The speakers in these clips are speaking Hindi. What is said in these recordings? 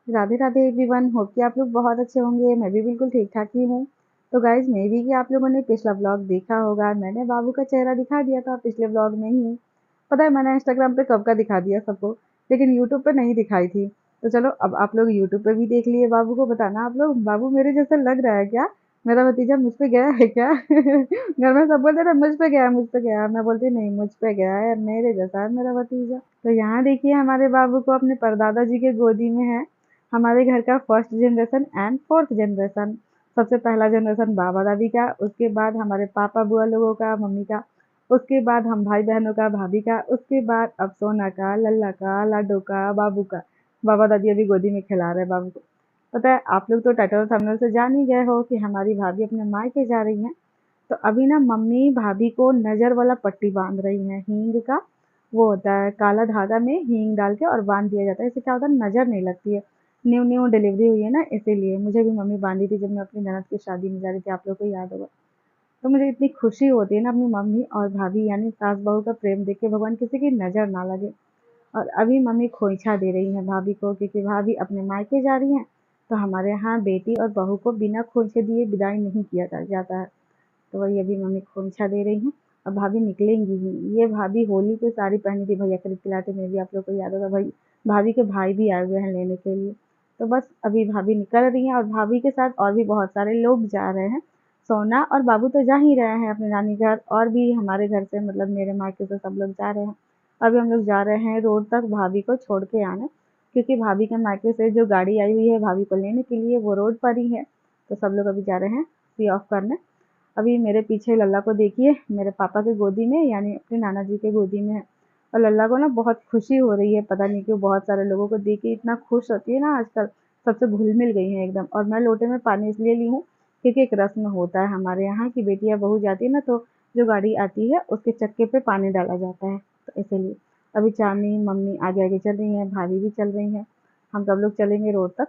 राधे राधे एवरीवन, होप कि आप लोग बहुत अच्छे होंगे। मैं भी बिल्कुल ठीक ठाक ही हूँ। तो गाइज, मे भी कि आप लोगों ने पिछला व्लॉग देखा होगा। मैंने बाबू का चेहरा दिखा दिया था पिछले व्लॉग में ही। पता है, मैंने इंस्टाग्राम पे कब का दिखा दिया सबको, लेकिन यूट्यूब पे नहीं दिखाई थी। तो चलो, अब आप लोग यूट्यूब पे भी देख लिए। बाबू को बताना आप लोग, बाबू मेरे जैसा लग रहा है क्या? मेरा भतीजा मुझ पे गया है क्या? घर में सब बोलते थे मुझ पे गया, मुझ पे गया। मैं बोलती नहीं, मुझ पे गया है, मेरे जैसा है मेरा भतीजा। तो यहाँ देखिए, हमारे बाबू को अपने परदादा जी के गोदी में है। हमारे घर का first generation and fourth generation. सबसे पहला जनरेशन बाबा दादी का, उसके बाद हमारे पापा बुआ लोगों का, मम्मी का, उसके बाद हम भाई बहनों का, भाभी का, उसके बाद अब सोना का, लल्ला का, लाडो का, बाबू का। बाबा दादी अभी गोदी में खिला रहे हैं बाबू को। पता है, आप लोग तो टाइटल थंबनेल से जान ही गए हो कि हमारी भाभी अपने मायके जा रही हैं। तो अभी ना मम्मी भाभी को नजर वाला पट्टी बांध रही है, हींग का। वो होता है काला धागा में हींग डाल के और बांध दिया जाता है। इससे क्या होता है, नजर नहीं लगती है। न्यू न्यू डिलीवरी हुई है ना, इसीलिए। मुझे भी मम्मी बांधी थी जब मैं अपनी ननद की शादी में जा रही थी, आप लोग को याद होगा। तो मुझे इतनी खुशी होती है ना अपनी मम्मी और भाभी यानी सास बहू का प्रेम देख के, भगवान किसी की नजर ना लगे। और अभी मम्मी खोइछा दे रही हैं भाभी को, क्योंकि भाभी अपने मायके जा रही हैं। तो हमारे यहाँ बेटी और बहू को बिना खोइछे दिए विदाई नहीं किया जाता है। तो वही अभी मम्मी खोइछा दे रही हैं। और भाभी निकलेंगी ही। ये भाभी होली पे साड़ी पहनी थी भैया खरीद के लाते, में भी आप लोग को याद होगा। भाई, भाभी के भाई भी आए हुए हैं लेने के लिए। तो बस अभी भाभी निकल रही हैं और भाभी के साथ और भी बहुत सारे लोग जा रहे हैं। सोना और बाबू तो जा ही रहे हैं अपने नानी घर, और भी हमारे घर से मतलब मेरे मायके से सब लोग जा रहे हैं। अभी हम लोग जा रहे हैं रोड तक भाभी को छोड़ के आने, क्योंकि भाभी के मायके से जो गाड़ी आई हुई है भाभी को लेने के लिए, वो रोड पर ही है। तो सब लोग अभी जा रहे हैं सी ऑफ करने। अभी मेरे पीछे लल्ला को देखिए, मेरे पापा के गोदी में यानी अपने नाना जी के गोदी में है। और लल्ला को ना बहुत खुशी हो रही है, पता नहीं क्यों। बहुत सारे लोगों को देख के इतना खुश होती है ना आजकल, सबसे घुल मिल गई है एकदम। और मैं लोटे में पानी इसलिए ली हूँ क्योंकि एक रस्म होता है हमारे यहाँ की, बेटियाँ बहू जाती है ना, तो जो गाड़ी आती है उसके चक्के पे पानी डाला जाता है, तो इसीलिए। अभी चामी मम्मी आगे आगे चल रही हैं, भाभी भी चल रही हैं। हम सब लोग चलेंगे रोड तक।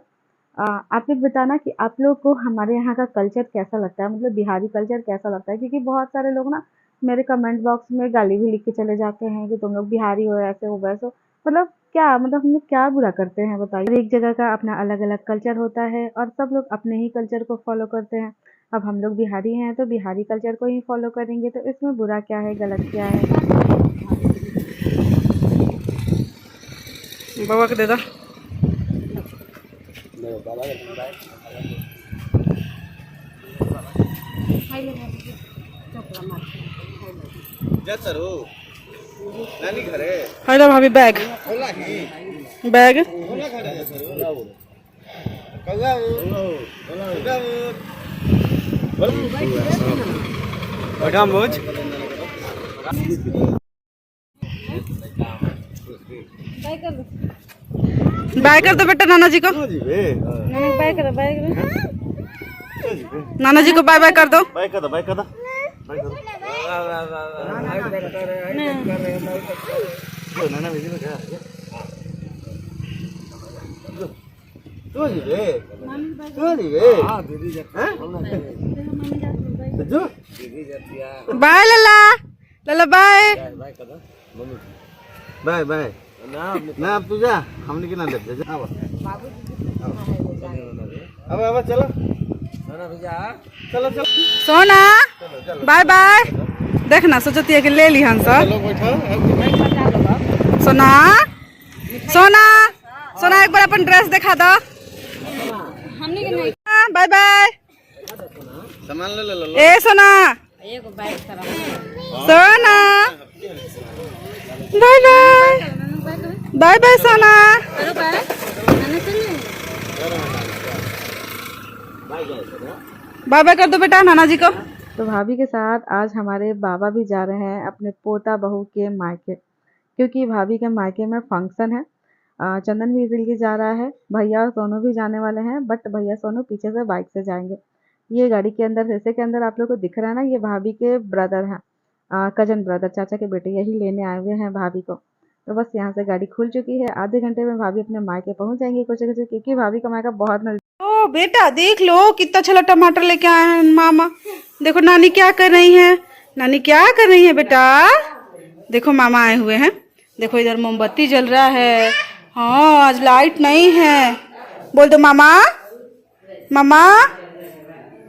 आप लोग बताना कि आप लोग को हमारे यहाँ का कल्चर कैसा लगता है, मतलब बिहारी कल्चर कैसा लगता है। क्योंकि बहुत सारे लोग ना मेरे कमेंट बॉक्स में गाली भी लिख के चले जाते हैं कि तुम लोग बिहारी हो, ऐसे हो वैसे हो। मतलब क्या, मतलब हम लोग क्या बुरा करते हैं बताइए। हर एक जगह का अपना अलग अलग कल्चर होता है और सब लोग अपने ही कल्चर को फॉलो करते हैं। अब हम लोग बिहारी हैं तो बिहारी कल्चर को ही फॉलो करेंगे, तो इसमें बुरा क्या है, गलत क्या है। बाबा को दे दो। हेलो भाभी, बैग बैग बाय कर दो बेटा नाना जी को। बाय करो, बाय करो नाना जी को, बाय बाय कर दो। बाय कर दो, बाय कर दो, बाय करो। नाना भेजी में क्या तो जी बे, तो जी बे, हां दीदी जाती है, दीदी जाती है। बाय लल्ला, लल्ला बाय बाय कर दो मम्मी, बाय बाय ना तू जा, हमने के ना ले जा। अब अब चलो सोना भैया, चलो चलो सोना, बाय बाय। देखना सोचती है कि ले ली हंस। सोना सोना सोना, एक बार अपन ड्रेस दिखा दो। Bye bye. सामान ले लो। ए Sona, Sona bye bye, bye bye Sona, bye bye कर दो बेटा नाना जी को। तो भाभी के साथ आज हमारे बाबा भी जा रहे हैं अपने पोता बहू के मायके, क्योंकि भाभी के मायके में फंक्शन है। चंदन भी इसीलिए जा रहा है। भैया और सोनू भी जाने वाले हैं, बट भैया सोनू पीछे से बाइक से जाएंगे। ये गाड़ी के अंदर, शीशे के अंदर आप लोग को दिख रहा है ना, ये भाभी के ब्रदर हैं, कजन ब्रदर, चाचा के बेटे, यही लेने आए हुए हैं भाभी को। तो बस यहाँ से गाड़ी खुल चुकी है। आधे घंटे में भाभी अपने मायके पहुंच जाएंगी कुछ कुछ, क्योंकि भाभी का मायका बहुत नजदीक। ओ बेटा देख लो कितना अच्छा टमाटर लेके आए हैं मामा। देखो नानी क्या कर रही है, नानी क्या कर रही है बेटा। देखो मामा आए हुए हैं। देखो इधर मोमबत्ती जल रहा है। हाँ आज लाइट नहीं है, बोल दो मामा। मामा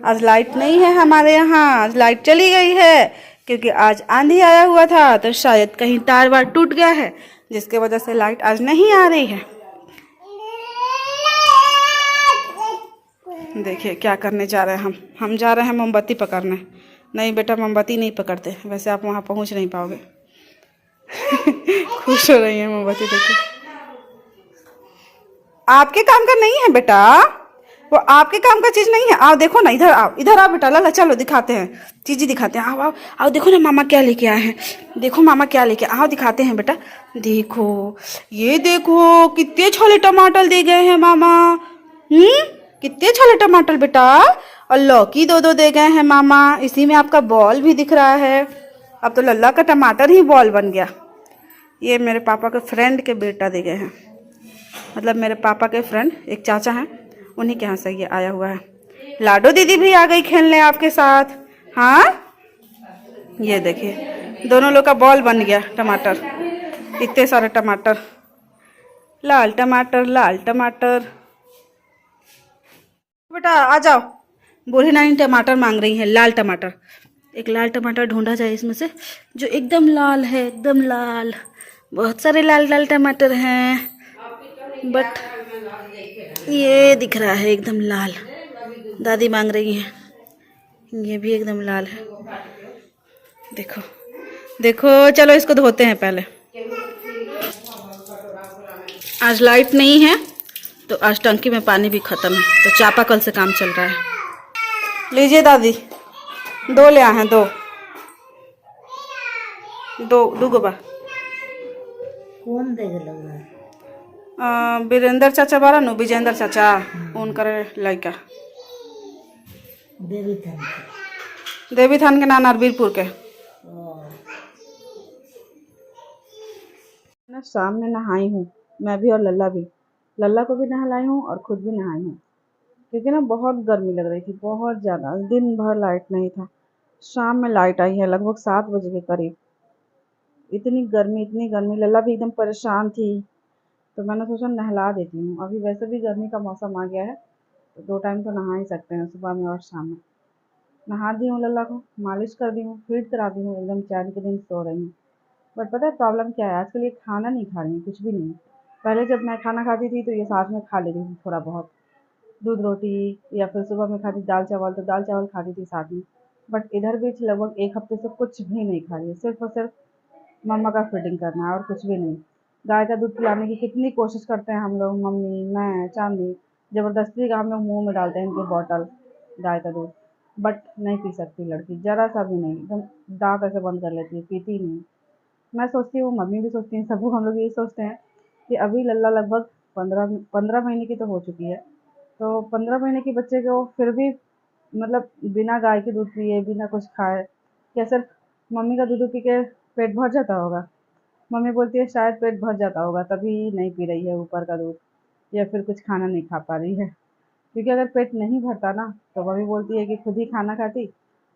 आज लाइट नहीं है हमारे यहाँ, आज लाइट चली गई है क्योंकि आज आंधी आया हुआ था, तो शायद कहीं तार वार टूट गया है जिसके वजह से लाइट आज नहीं आ रही है। देखिए क्या करने जा रहे हैं हम जा रहे हैं मोमबत्ती पकड़ने। नहीं बेटा मोमबत्ती नहीं पकड़ते, वैसे आप वहाँ पहुँच नहीं पाओगे। खुश हो रही है मोमबत्ती देखिए। आपके काम का नहीं है बेटा, वो आपके काम का चीज नहीं है। आओ देखो ना, इधर आओ, इधर आओ बेटा। लाला चलो दिखाते हैं, चीज़ दिखाते हैं। आओ आओ आओ, देखो ना मामा क्या लेके आए हैं। देखो मामा क्या लेके, आओ दिखाते हैं बेटा। देखो ये देखो कितने छोले टमाटर दे गए हैं मामा। कितने छोले टमाटर बेटा, और लौकी दो दो दे गए हैं मामा। इसी में आपका बॉल भी दिख रहा है। अब तो लल्ला का टमाटर ही बॉल बन गया। ये मेरे पापा के फ्रेंड के बेटा दे गए हैं, मतलब मेरे पापा के फ्रेंड एक चाचा हैं, उन्हीं के यहाँ से ये आया हुआ है। लाडो दीदी भी आ गई खेलने आपके साथ। हाँ ये देखिए दोनों लोग का बॉल बन गया टमाटर। इतने सारे टमाटर, लाल टमाटर लाल टमाटर। बेटा आ जाओ, बूढ़ी नानी टमाटर मांग रही है, लाल टमाटर। एक लाल टमाटर ढूंढा जाए इसमें से जो एकदम लाल है, एकदम लाल। बहुत सारे लाल लाल टमाटर हैं, बट ये दिख रहा है एकदम लाल। दादी मांग रही है, ये भी एकदम लाल है। देखो देखो, चलो इसको धोते हैं पहले। आज लाइट नहीं है तो आज टंकी में पानी भी खत्म है, तो चापाकल से काम चल रहा है। लीजिए दादी, दो ले आए हैं, दो दो दो गोबा। कौन देगा लग रहा है? वीरेंद्र चाचा बारा नु, विजेंद्र चाचा उनकर लड़का। देवी थान के नाना बीरपुर के। मैं शाम में नहाई हूँ, मैं भी और लल्ला भी। लल्ला को भी नहलाई हूँ और खुद भी नहाई हूँ, क्योंकि ना बहुत गर्मी लग रही थी, बहुत ज़्यादा। दिन भर लाइट नहीं था, शाम में लाइट आई है लगभग 7 बजे के करीब। इतनी गर्मी, लल्ला भी एकदम परेशान थी, तो मैंने सोचा नहला देती हूँ। अभी वैसे भी गर्मी का मौसम आ गया है, तो 2 टाइम तो नहा ही सकते हैं, सुबह में और शाम में। नहा दी हूँ लल्ला को, मालिश कर दी हूँ, फीड करा दी हूँ, एकदम चैन के दिन सो रही हूँ। बट पता है प्रॉब्लम क्या है, आजकल ये खाना नहीं खा रही हैं, कुछ भी नहीं। पहले जब मैं खाना खाती थी तो ये साथ में खा लेती थी थोड़ा बहुत, दूध रोटी, या फिर सुबह में खाती दाल चावल तो दाल चावल खाती थी साथ में। बट इधर बीच लगभग 1 हफ्ते से कुछ भी नहीं खा रही है, सिर्फ और सिर्फ मम्मा का फीडिंग करना है और कुछ भी नहीं। गाय का दूध पिलाने की कितनी कोशिश करते हैं हम लोग, मम्मी, मैं, चांदी, ज़बरदस्ती का हम लोग मुँह में डालते हैं इनकी बॉटल गाय का दूध, बट नहीं पी सकती लड़की, ज़रा सा भी नहीं, एकदम दाँत ऐसे बंद कर लेती है, पीती ही नहीं। मैं सोचती हूँ, मम्मी भी सोचती हैं, सब लोग हम लोग यही सोचते हैं कि अभी लल्ला लगभग 15 महीने की तो हो चुकी है, तो 15 महीने के बच्चे को फिर भी मतलब बिना गाय के दूध पिए, बिना कुछ खाए, क्या सिर्फ मम्मी का दूध पी के पेट भर जाता होगा? मम्मी बोलती है शायद पेट भर जाता होगा तभी नहीं पी रही है ऊपर का दूध, या फिर कुछ खाना नहीं खा पा रही है। क्योंकि अगर पेट नहीं भरता ना, तो मम्मी बोलती है कि खुद ही खाना खाती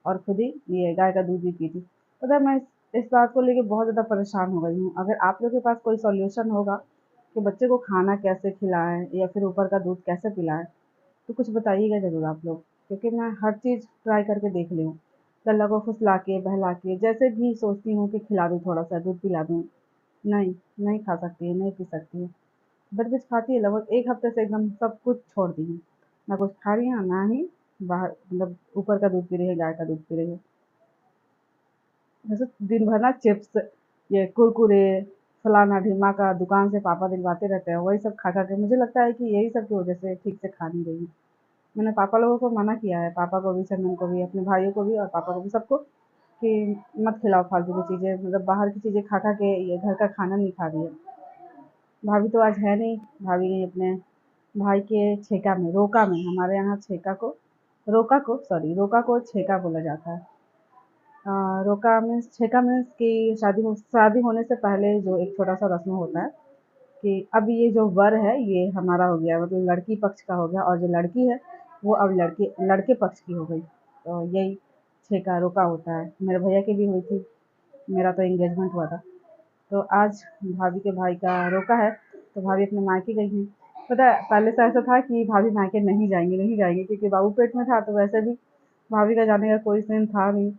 और खुद ही ये गाय का दूध भी पीती। पता है मैं इस बात को लेके बहुत ज़्यादा परेशान हो गई हूँ। अगर आप लोग के पास कोई सॉल्यूशन होगा कि बच्चे को खाना कैसे खिलाएँ या फिर ऊपर का दूध कैसे पिलाएँ, तो कुछ बताइएगा ज़रूर आप लोग, क्योंकि मैं हर चीज़ ट्राई करके देख ली हूँ। लल्ला को फुसला के, बहला के, जैसे भी सोचती हूँ कि खिला दूँ, थोड़ा-सा दूध पिला दूँ, नहीं, नहीं खा सकती है, नहीं पी सकती है। बट खाती है, लगभग 1 हफ्ते से एकदम सब कुछ छोड़ दी है। ना कुछ खा रही है, ना ही बाहर मतलब ऊपर का दूध पी रही है, गाय का दूध पी रही है। वैसे दिन भर ना चिप्स, ये कुरकुरे, फलाना-ढिमाका दुकान से पापा दिलवाते रहते हैं, वही सब खा-खा के मुझे लगता है कि यही सब की वजह से ठीक से खा नहीं रही है। मैंने पापा लोगों को मना किया है, पापा को भी, चंदन को भी, अपने भाइयों को भी और पापा को भी, सबको, कि मत खिलाओ फालतू की चीज़ें, मतलब बाहर की चीज़ें खा-खा के ये घर का खाना नहीं खा रही है। भाभी तो आज है नहीं, भाभी गई अपने भाई के छेका में, रोका में, हमारे यहाँ छेका को रोका को छेका बोला जाता है। रोका मीन्स, छेका मीन्स कि शादी होने से पहले जो एक छोटा-सा रस्म होता है कि अब ये जो वर है ये हमारा हो गया, मतलब लड़की पक्ष का हो गया, और जो लड़की है वो अब लड़के पक्ष की हो गई। तो यही छेका रोका होता है। मेरे भैया की भी हुई थी, मेरा तो एंगेजमेंट हुआ था। तो आज भाभी के भाई का रोका है, तो भाभी अपने मायके गई हैं। पता है पहले से ऐसा था कि भाभी मायके नहीं जाएंगे नहीं जाएंगे, क्योंकि बाबू पेट में था तो वैसे भी भाभी का जाने का कोई सीन था नहीं।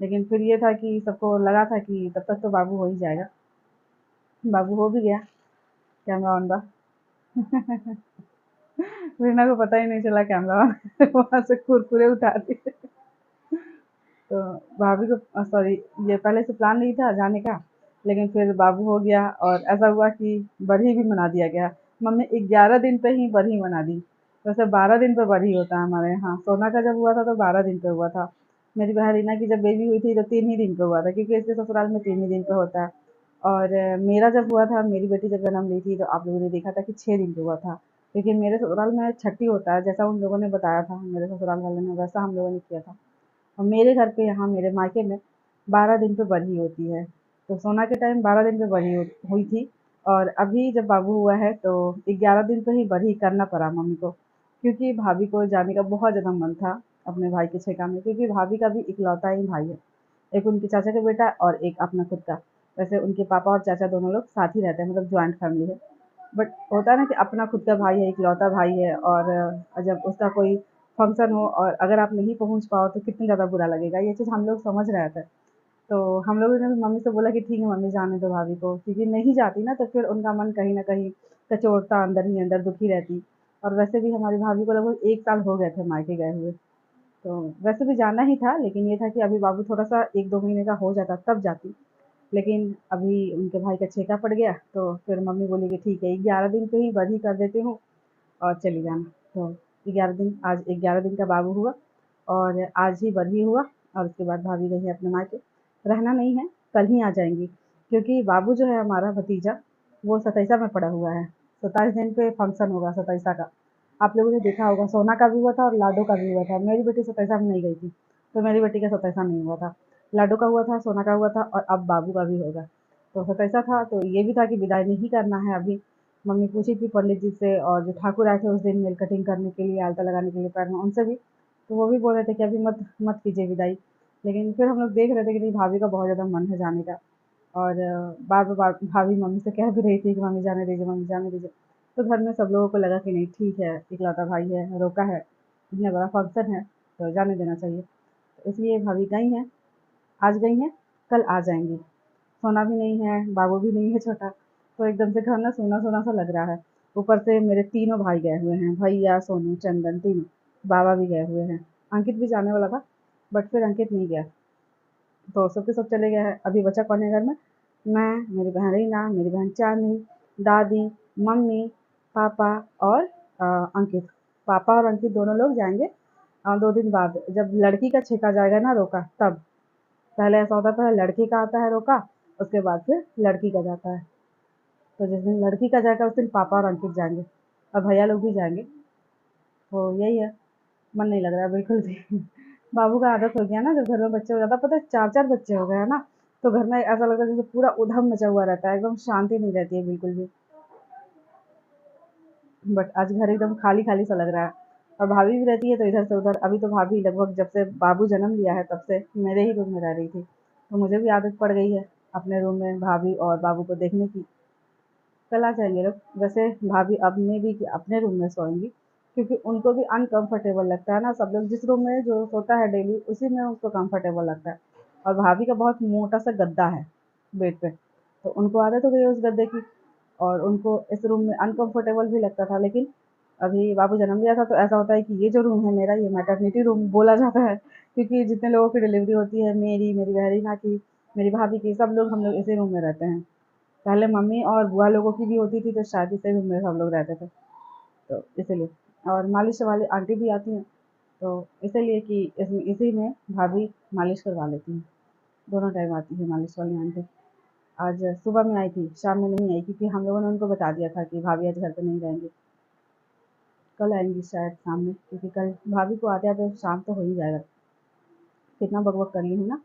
लेकिन फिर ये था कि सबको लगा था कि तब तक तो बाबू हो ही जाएगा। बाबू हो भी गया। कैमरा ऑन था। रीना को पता ही नहीं चला कैमरा ऑन। वहां से कुरकुरे उठा दिए। तो भाभी को सॉरी, ये पहले से प्लान नहीं था जाने का, लेकिन फिर बाबू हो गया और ऐसा हुआ कि बरही भी मना दिया गया। मम्मी 11 दिन पे ही बरही मना दी। वैसे 12 दिन पे बरही होता है हमारे यहाँ। सोना का जब हुआ था तो 12 दिन पे हुआ था। मेरी बहन रीना की जब बेबी हुई थी तो 3 ही दिन पे हुआ था, क्योंकि इसके ससुराल में 3 ही दिन पे होता है। और मेरा जब हुआ था, मेरी बेटी जब जन्म ली थी तो आप लोगों ने देखा था कि 6 दिन पे हुआ था। लेकिन मेरे ससुराल में छठी होता है, जैसा उन लोगों ने बताया था मेरे ससुराल वालों ने, वैसा हम लोगों ने किया था। और मेरे घर पे यहाँ मेरे मायके में 12 दिन पे बरही होती है। तो सोना के टाइम 12 दिन पे बरही हुई थी। और अभी जब बाबू हुआ है तो 11 दिन पे ही बरही करना पड़ा मम्मी को, क्योंकि भाभी को जाने का बहुत ज़्यादा मन था अपने भाई के छेका में, क्योंकि भाभी का भी इकलौता ही भाई है। एक उनके चाचा का बेटा और एक अपना खुद का। वैसे उनके पापा और चाचा दोनों लोग साथ ही रहते हैं, मतलब जॉइंट फैमिली है। बट होता है ना कि अपना खुद का भाई है, इकलौता भाई है, और जब उसका कोई फंक्शन हो और अगर आप नहीं पहुंच पाओ तो कितना ज़्यादा बुरा लगेगा। ये चीज़ हम लोग समझ रहे थे। तो हम लोगों ने भी मम्मी से बोला कि ठीक है मम्मी जाने दो भाभी को, क्योंकि नहीं जाती ना तो फिर उनका मन कहीं ना कहीं कचोटता, अंदर ही अंदर दुखी रहती। और वैसे भी हमारी भाभी को लगभग 1 साल हो गए थे मायके गए हुए। तो वैसे भी जाना ही था, लेकिन ये था कि अभी बाबू थोड़ा सा 1-2 महीने का हो जाता तब जाती। लेकिन अभी उनके भाई का छेका पड़ गया तो फिर मम्मी बोली कि ठीक है 11 दिन पे ही बरही कर देती हूँ और चली जाना। तो 11 दिन, आज 11 दिन का बाबू हुआ और आज ही बरही हुआ। और उसके बाद भाभी गई है अपने मायके। रहना नहीं है, कल ही आ जाएंगी, क्योंकि बाबू जो है हमारा भतीजा, वो सतैसा में पड़ा हुआ है। 27 दिन पे फंक्शन होगा सतैसा का। आप लोगों ने देखा होगा, सोना का भी हुआ था और लाडो का भी हुआ था। मेरी बेटी सतैसा में नहीं गई थी, तो मेरी बेटी का सतैसा नहीं हुआ था। लाडो का हुआ था, सोना का हुआ था, और अब बाबू का भी होगा। तो सतैसा था तो ये भी था कि विदाई नहीं करना है अभी। मम्मी पूछी थी पंडित जी से, और जो ठाकुर आए थे उस दिन नेल कटिंग करने के लिए, आलता लगाने के लिए पैर में, उनसे भी। तो वो भी बोल रहे थे कि अभी मत मत कीजिए विदाई। लेकिन फिर हम लोग देख रहे थे कि नहीं, भाभी का बहुत ज़्यादा मन है जाने का। और बार बार भाभी मम्मी से कह भी रही थी कि मम्मी जाने दीजिए, मम्मी जाने दीजिए। तो घर में सब लोगों को लगा कि नहीं ठीक है, इकलौता भाई है, रोका है, इतना बड़ा फंक्शन है तो जाने देना चाहिए। तो इसलिए भाभी गई हैं, आज गई हैं, कल आ जाएंगी। सोना भी नहीं है, बाबू भी नहीं है छोटा, तो एकदम से घर ना सूना सूना सा लग रहा है। ऊपर से मेरे तीनों भाई गए हुए हैं, भैया, सोनू, चंदन, तीनों। बाबा भी गए हुए हैं। अंकित भी जाने वाला था, बट फिर अंकित नहीं गया। तो सब के सब चले गए हैं। अभी बचा कौन है घर में? मैं, मेरी बहन रीना, मेरी बहन चांदनी, दादी, मम्मी, पापा और अंकित। पापा और अंकित दोनों लोग जाएंगे 2 दिन बाद, जब लड़की का छेका जाएगा ना रोका, तब। पहले ऐसा होता है, पहले लड़के का आता है रोका, उसके बाद फिर लड़की का जाता है। तो जिस दिन लड़की का जाएगा उस दिन पापा और अंकित जाएंगे, और भैया लोग भी जाएंगे। तो यही है। मन नहीं लग रहा है बिल्कुल भी। बाबू का आदत हो गया ना, जब घर में बच्चे हो जाता है, पता है 4-4 बच्चे हो गए हैं ना, तो घर में ऐसा लगता है जैसे पूरा उधम मचा हुआ रहता है, एकदम शांति नहीं रहती है बिल्कुल भी। बट आज घर एकदम खाली खाली सा लग रहा है। और भाभी भी रहती है तो इधर से उधर। अभी तो भाभी लगभग जब से बाबू जन्म लिया है तब से मेरे ही रूम में रह रही थी, तो मुझे भी आदत पड़ गई है अपने रूम में भाभी और बाबू को देखने की। कल आ जाएंगे लोग। वैसे भाभी अब में भी कि अपने रूम में सोएंगी, क्योंकि उनको भी अनकंफर्टेबल लगता है ना, सब लोग जिस रूम में जो सोता है डेली उसी में उसको कंफर्टेबल लगता है। और भाभी का बहुत मोटा सा गद्दा है बेड पे, तो उनको आदत हो गई है उस गद्दे की। और उनको इस रूम में अनकंफर्टेबल भी लगता था, लेकिन अभी बाबू जन्म लिया था तो ऐसा होता है कि ये जो रूम है मेरा, ये मैटरनिटी रूम बोला जाता है, क्योंकि जितने लोगों की डिलीवरी होती है, मेरी, मेरी बहरीना की, मेरी भाभी की, सब लोग हम लोग इसी रूम में रहते हैं। पहले मम्मी और बुआ लोगों की भी होती थी तो शादी से भी में सब लोग रहते थे, तो इसीलिए। और मालिश वाली आंटी भी आती हैं, तो इसीलिए कि इसमें इसी में भाभी मालिश करवा लेती हैं। दोनों टाइम आती है मालिश वाली आंटी। आज सुबह में आई थी, शाम में नहीं आई, क्योंकि हम लोगों ने उनको बता दिया था कि भाभी आज घर पे नहीं रहेंगी। कल आएंगी शायद शाम में, क्योंकि कल भाभी को आते आते शाम तो हो ही जाएगा। कितना बकबक कर ली हूँ ना,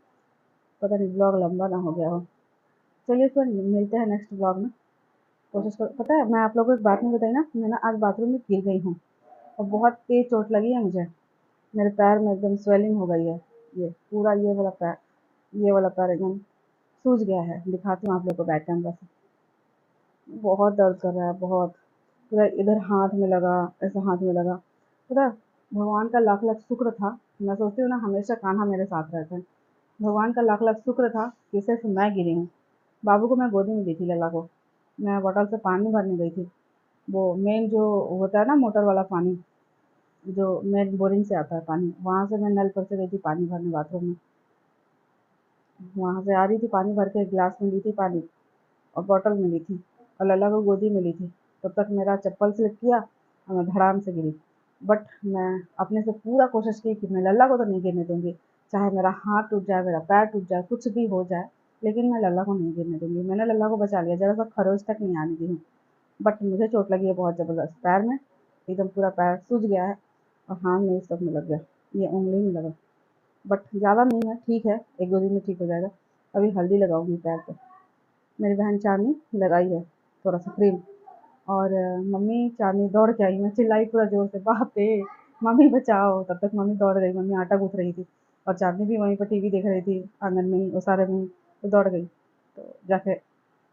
पता नहीं ब्लॉग लंबा ना हो गया हो। चलिए फिर मिलते हैं नेक्स्ट ब्लॉग में। कोशिश करो। पता है मैं आप लोगों को एक बात नहीं बताई ना, मैं ना आज बाथरूम में गिर गई हूँ और बहुत तेज चोट लगी है मुझे। मेरे पैर में एकदम स्वेलिंग हो गई है। ये पूरा ये वाला पैर एकदम सूज गया है। दिखाती हूँ आप लोग को बैक कैमरा से। बहुत दर्द कर रहा है बहुत। पूरा इधर हाथ में लगा, ऐसे हाथ में लगा। पता है, भगवान का लाख लाख शुक्र था। मैं सोचती हूँ ना, हमेशा कान्हा मेरे साथ रहता है। भगवान का लाख लाख शुक्र था कि सिर्फ मैं गिरी हूँ। बाबू को मैं गोदी में दी थी, लल्ला को। मैं बॉटल से पानी भरने गई थी, वो मेन जो होता है ना मोटर वाला पानी, जो मेन बोरिंग से आता है पानी, वहाँ से मैं नल पर से गई थी पानी भरने बाथरूम में। वहाँ से आ रही थी, पानी भर के गिलास में ली थी पानी, और बॉटल में ली थी, और लल्ला को गोदी में ली थी। तब तक मेरा चप्पल स्लिप किया और मैं धड़ाम से गिरी। बट मैं अपने से पूरा कोशिश की कि मैं लल्ला को तो नहीं गिरने दूंगी, चाहे मेरा हाथ टूट जाए, मेरा पैर टूट जाए, कुछ भी हो जाए, लेकिन मैं लल्ला को नहीं गिरने दूंगी। मैंने लल्ला को बचा लिया, जरा सा खरोच तक नहीं आने दी हूँ। बट मुझे चोट लगी है बहुत ज़बरदस्त पैर में, एकदम पूरा पैर सूज गया है, और हाथ में इस सब में लग गया, ये उंगली में लगा। बट ज़्यादा नहीं है, ठीक है, एक दो दिन में ठीक हो जाएगा। अभी हल्दी लगाऊंगी पैर पे। मेरी बहन चाँदनी लगाई है थोड़ा सा क्रीम, और मम्मी चाँदनी दौड़ के आई, मैं चिल्लाई पूरा ज़ोर से, बाप रे! मम्मी बचाओ! तब तक मम्मी दौड़ गई, मम्मी आटा गूँथ रही थी, और चाँदनी भी वहीं पर टीवी देख रही थी, आँगन में ही, ओसारे में ही, तो दौड़ गई। तो जाके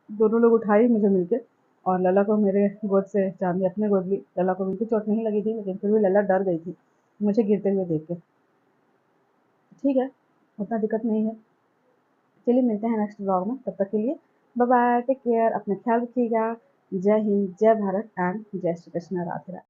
दोनों लोग उठाई मुझे मिलके, और लल्ला को मेरे गोद से चाँदनी अपने गोद ली। लल्ला को बिल्कुल चोट नहीं लगी थी, लेकिन फिर भी लल्ला डर गई थी मुझे गिरते हुए देख के। ठीक है, उतना दिक्कत नहीं है। चलिए मिलते हैं नेक्स्ट ब्लॉग में, तब तक के लिए बाय बाय, टेक केयर, अपना ख्याल रखिएगा। जय हिंद, जय भारत एंड जय श्री कृष्ण, राधे राधे।